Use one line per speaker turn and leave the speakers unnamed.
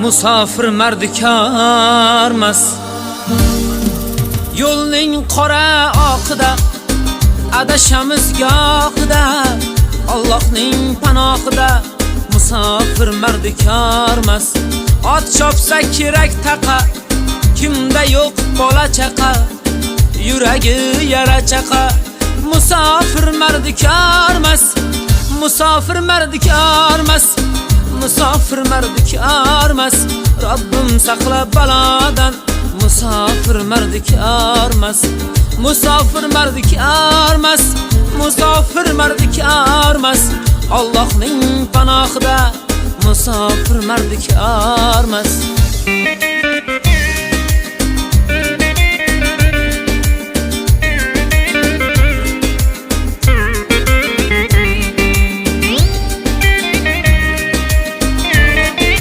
musofir mardikormas. Yo'lning qora oqida adashamiz gohida, Allohning panohida musofir mardikormas. Ot chopsa kerak taqa, kimda yo'q bola chaqa, yuragi yara chaqa, musofir mardikormas. Musofir mardikormas, musofir mardikormas. Robbim saqla balodan, musofir mardikormas. Musofir mardikormas, musofir mardikormas. Allohning panohida musofir mardikormas.